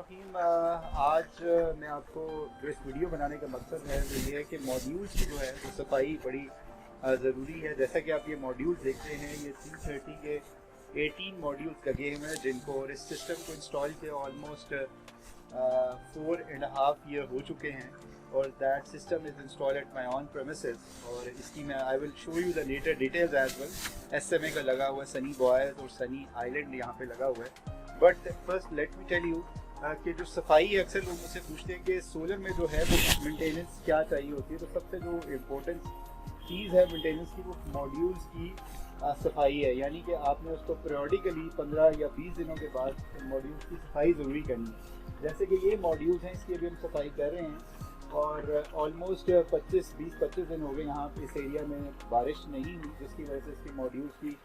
बिस्मिल्लाहिर्रहमानिर्रहीम। आज मैं आपको जो इस वीडियो बनाने का मकसद है वो ये है कि मॉड्यूल्स की जो है वो सफाई बड़ी ज़रूरी है। जैसा कि आप ये मॉड्यूल्स देखते हैं, ये C30 के 18 मॉड्यूल्स लगे हुए हैं जिनको, और इस सिस्टम को इंस्टॉल किए ऑलमोस्ट 4.5 ईयर हो चुके हैं। और that system is install at my on premises. और इसकी मैं I will show you the letter details as well. SMA का लगा हुआ है, सनी बॉयज़ और सनी आइलैंड यहाँ पे लगा हुआ है। But first let me tell you कि जो सफाई है, अक्सर लोग मुझसे पूछते हैं कि सोलर में जो है वो मेंटेनेंस क्या चाहिए होती है। तो सबसे जो इम्पोर्टेंट चीज़ है मेंटेनेंस की, वो मॉड्यूल्स की सफाई है। यानी कि आपने उसको पीरियडिकली 15 या 20 दिनों के बाद मॉड्यूल्स की सफाई ज़रूरी करनी है। जैसे कि ये मॉड्यूल्स हैं, इसकी अभी हम सफाई कर रहे हैं और ऑलमोस्ट 20-25 दिन हो गए यहाँ पे इस एरिया में बारिश नहीं हुई, जिसकी वजह से इसकी मॉड्यूल्स की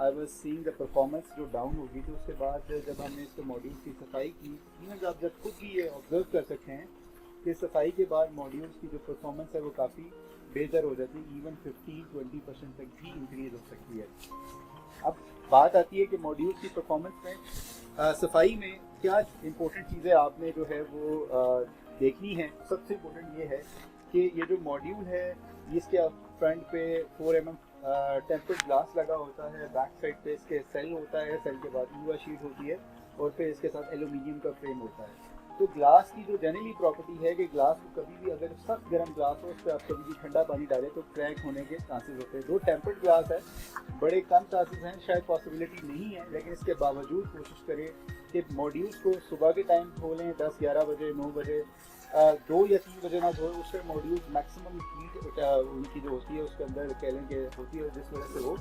I was seeing the performance जो डाउन होगी। तो उसके बाद जब हमने इसके मॉड्यूल्स की सफाई की, इवन आप जब खुद भी ये ऑब्जर्व कर सकते हैं कि सफाई के बाद मॉड्यूल्स की जो परफॉर्मेंस है वो काफ़ी बेहतर हो जाती है। इवन 15-20% तक भी इंक्रीज हो सकती है। अब बात आती है कि मॉड्यूल्स की परफॉर्मेंस में सफाई में क्या इंपॉर्टेंट चीज़ें आपने जो है वो देखनी है। सबसे इम्पोर्टेंट ये है कि ये जो मॉड्यूल है, इसके फ्रंट पे 4 mm टेम्पर्ड ग्लास लगा होता है, बैक साइड पे इसके सेल होता है, सेल के बाद यूवा शीट होती है और फिर इसके साथ एल्यूमिनियम का फ्रेम होता है। तो ग्लास की जो जनरली प्रॉपर्टी है कि ग्लास को कभी भी, अगर सख्त गर्म ग्लास हो, उस पर आप कभी भी ठंडा पानी डालें तो क्रैक होने के चांसेस होते हैं। जो टेम्पर्ड ग्लास है, बड़े कम चांसेस हैं, शायद पॉसिबिलिटी नहीं है, लेकिन इसके बावजूद कोशिश करें कि मॉड्यूल्स को सुबह के टाइम धो लें, 10-11 बजे, 9 बजे, 2 या 3 बजे ना धोए। उससे मॉड्यूल मैक्सिमम हीट उनकी जो होती है उसके अंदर कह लें कि होती है, जिस वजह से वो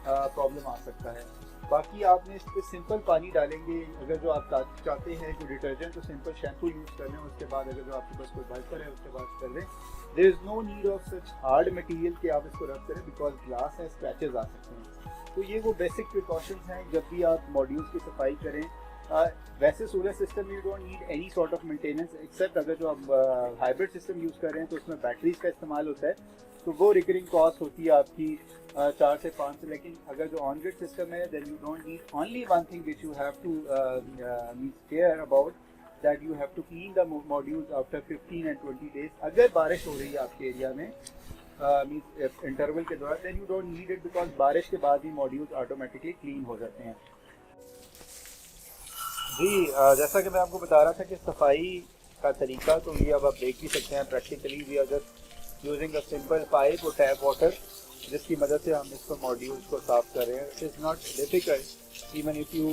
प्रॉब्लम आ सकता है। बाकी आपने इस पर सिंपल पानी डालेंगे। अगर जो आप चाहते हैं जो डिटर्जेंट, तो सिंपल शैम्पू यूज़ कर लें। उसके बाद अगर जो आपके पास कोई वाइपर है उसके बाद कर लें। There is no need of such hard material कि आप इसको रब करें, बिकॉज ग्लास है, स्क्रैचेस आ सकते हैं। तो ये वो बेसिक प्रिकॉशंस हैं जब भी आप मॉड्यूल्स की सफाई करें। वैसे solar system you don't need any sort of maintenance, except अगर जो आप हाइब्रिड सिस्टम यूज़ कर रहे हैं तो उसमें बैटरीज का इस्तेमाल होता है, तो वो रिकरिंग कॉस्ट होती है आपकी 4 से 5। लेकिन अगर जो ऑन ग्रिड सिस्टम है, then you don't need only one thing which you have to care about, that you have to clean the modules after 15 and 20 days। अगर बारिश हो रही है आपके एरिया में इंटरवल के दौरान, then you don't need it, because बारिश के बाद ही मॉड्यूल्स ऑटोमेटिकली क्लीन हो जाते हैं। जी, जैसा कि मैं आपको बता रहा था कि सफाई का तरीका, तो ये अब आप देख भी सकते हैं practically. We are just using a simple pipe और टैप वाटर, जिसकी मदद से हम इसको मॉड्यूल्स को साफ कर रहे हैं। It is not difficult. Even if you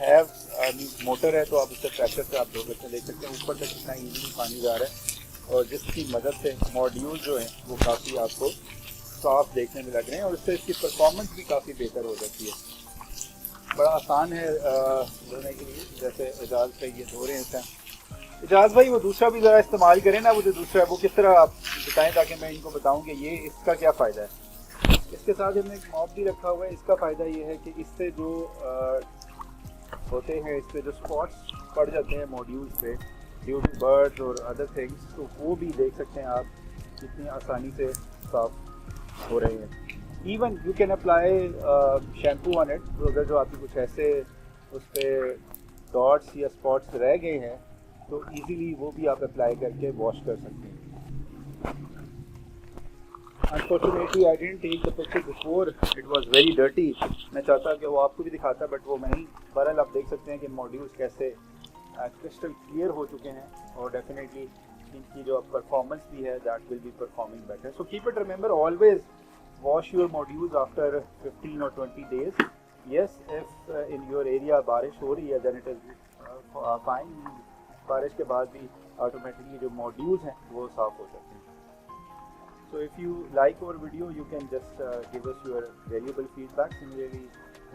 have motor है तो आप उससे प्रेशर से आप धो सकते हैं। देख सकते हैं ऊपर तक कितना ईजीली पानी जा रहा है, और जिसकी मदद से मॉड्यूल जो हैं वो काफ़ी आपको साफ देखने में लग रहे हैं, और इससे इसकी परफॉर्मेंस भी काफ़ी बेहतर हो जाती है। बड़ा आसान है धोने के लिए। जैसे एजाज भाई ये धो रहे हैं इस टाइम। एजाज भाई वो दूसरा भी ज़रा इस्तेमाल करें ना, वो जो दूसरा है वो किस तरह आप बताएं, ताकि मैं इनको बताऊं कि ये इसका क्या फ़ायदा है। इसके साथ हमने एक मॉप भी रखा हुआ है। इसका फ़ायदा ये है कि इससे जो होते हैं, इस पर जो स्पॉट्स पड़ जाते हैं मॉड्यूल्स पे ड्यू टू बर्ड्स और अदर थिंग्स, तो वो भी देख सकते हैं आप कितनी आसानी से साफ हो रहे हैं। Even you can apply shampoo on it. तो अगर जो आपकी कुछ ऐसे उस पर डॉट्स या स्पॉट्स रह गए हैं तो इजीली वो भी आप अप्लाई करके वॉश कर सकते हैं। Unfortunately I didn't take the picture before, it was very dirty. मैं चाहता कि वो आपको भी दिखाता, बट वो नहीं। बहरहाल आप देख सकते हैं कि मॉड्यूल्स कैसे क्रिस्टल क्लियर हो चुके हैं, और डेफिनेटली इनकी जो परफॉर्मेंस भी है that will be performing better. So keep it remember, always wash your modules after 15 or 20 days. Yes, if in your area बारिश हो रही है, then it is fine. बारिश के बाद भी automatically जो modules हैं वो साफ हो जाते हैं। So if you like our video, you can just give us your valuable feedback. Similarly,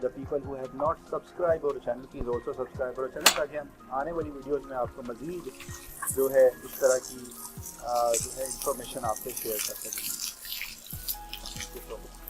the people who have not subscribed our channel, please also subscribe our channel, ताकि हम आने वाली वीडियोज़ में आपको मज़ीद जो है इस तरह की जो है इंफॉर्मेशन आपसे शेयर कर सकें। Thank you so much.